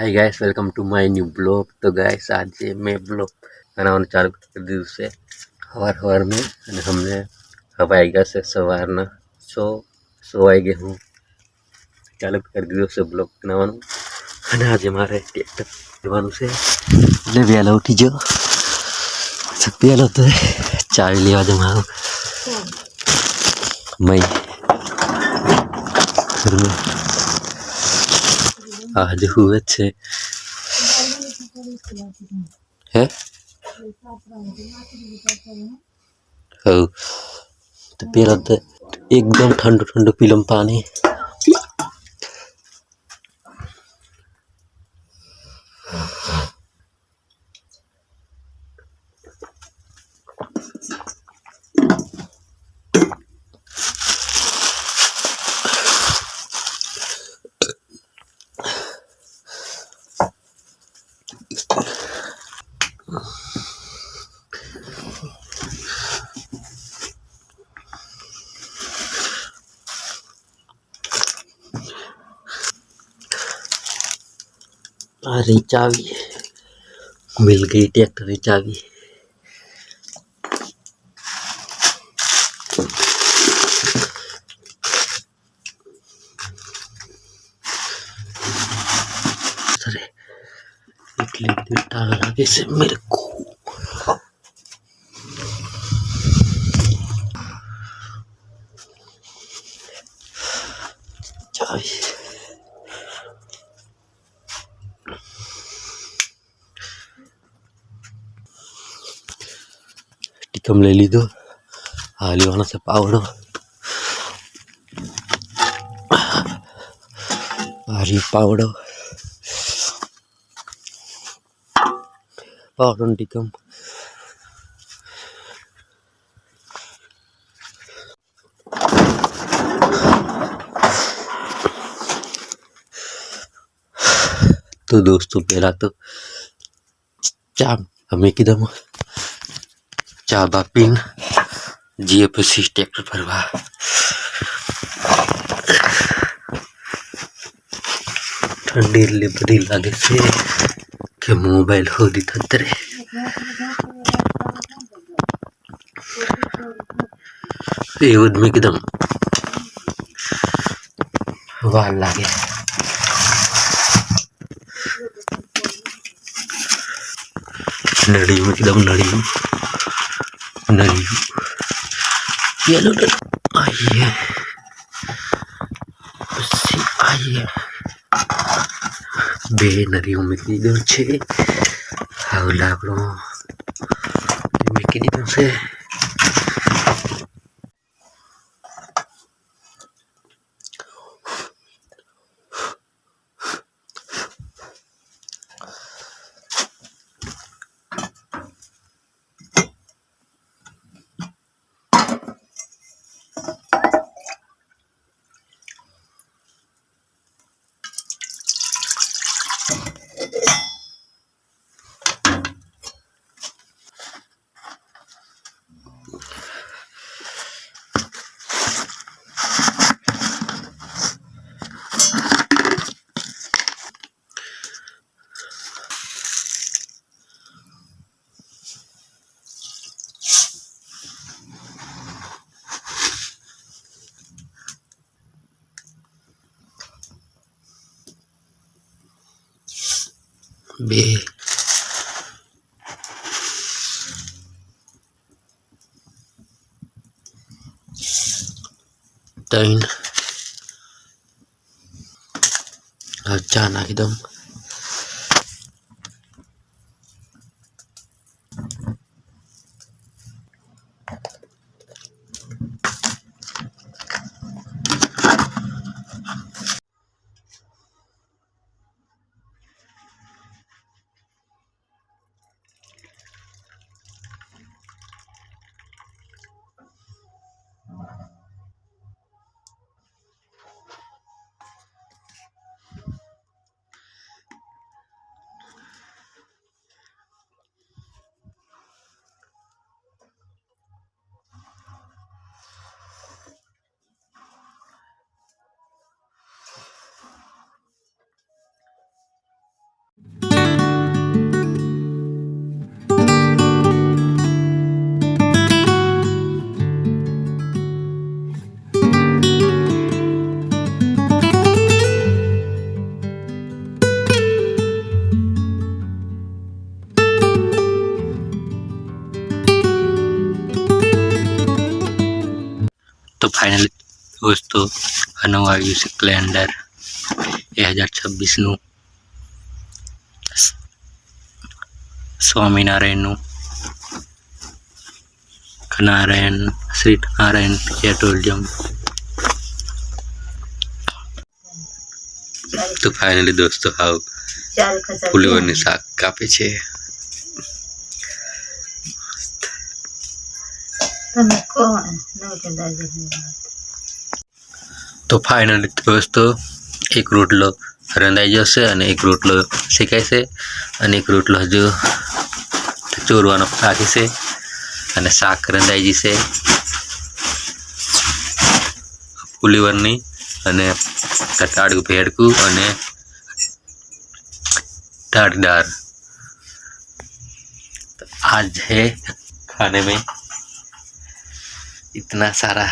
Hi guys welcome to my new blog. तो guys आज मैं ब्लॉग बनावવાનું ચાલુ કરી દીધું છે સવારમાં અને અમને હવે આવી ગયા છે સવારના 100 વાગે હું ચાલુ કરી દીધું છે બ્લોગ બનાવવાનું અને આજે મારે ટ્રેક્ટર લેવાનું છે એટલે વહેલા ઉઠી ગયો પહેલો તો ચાવી લેવા દે મારું મય આજે હુએ છે હે હો તો પેલા તો એકદમ ઠંડુ ઠંડુ પીલમ પાણી आ रही चाबी मिल गई ट्रैक्टर की चाबी अरे इतनी देर ताला लगे से मेरे को चाबी टिकम ले ली दो हाली वाला से पावड़ो हारी पावड़ो पावड़ो टिकम तो दोस्तों पहला तो चा हमें किधम चा बापीन जी पी ट्रैक्टर भरवा ठंडी ले बड़ी लागे से के मोबाइल हो दी थतरे ये में एकदम वाल लागे नड़ी में एकदम नड़ी ये लो आइए आइए बे नदियों में एकदम छे हाउ लागलो में के एकदम से बे तीन अच्छा ना एकदम तो फाइनली दोस्तों नવું આવ્યું છે કેલેન્ડર 2026નું સ્વામિનારાયણનું નારાયણ શ્રી નારાયણ પેટ્રોલિયમ। તો ફાઇનલી દોસ્તો હાવ ફુલીવરની શાક કાપે છે। તો ફાઇનલી દોસ્તો એક રોટલો રંધાઈ જશે અને એક રોટલો શેકાય છે અને એક રોટલો હજુ ચોરવાનો બાકી છે અને શાક રંધાઈ જશે ફુલીવરની અને कटाड़ू भेड़कू અને दार। तो आज है खाने में इतना सारा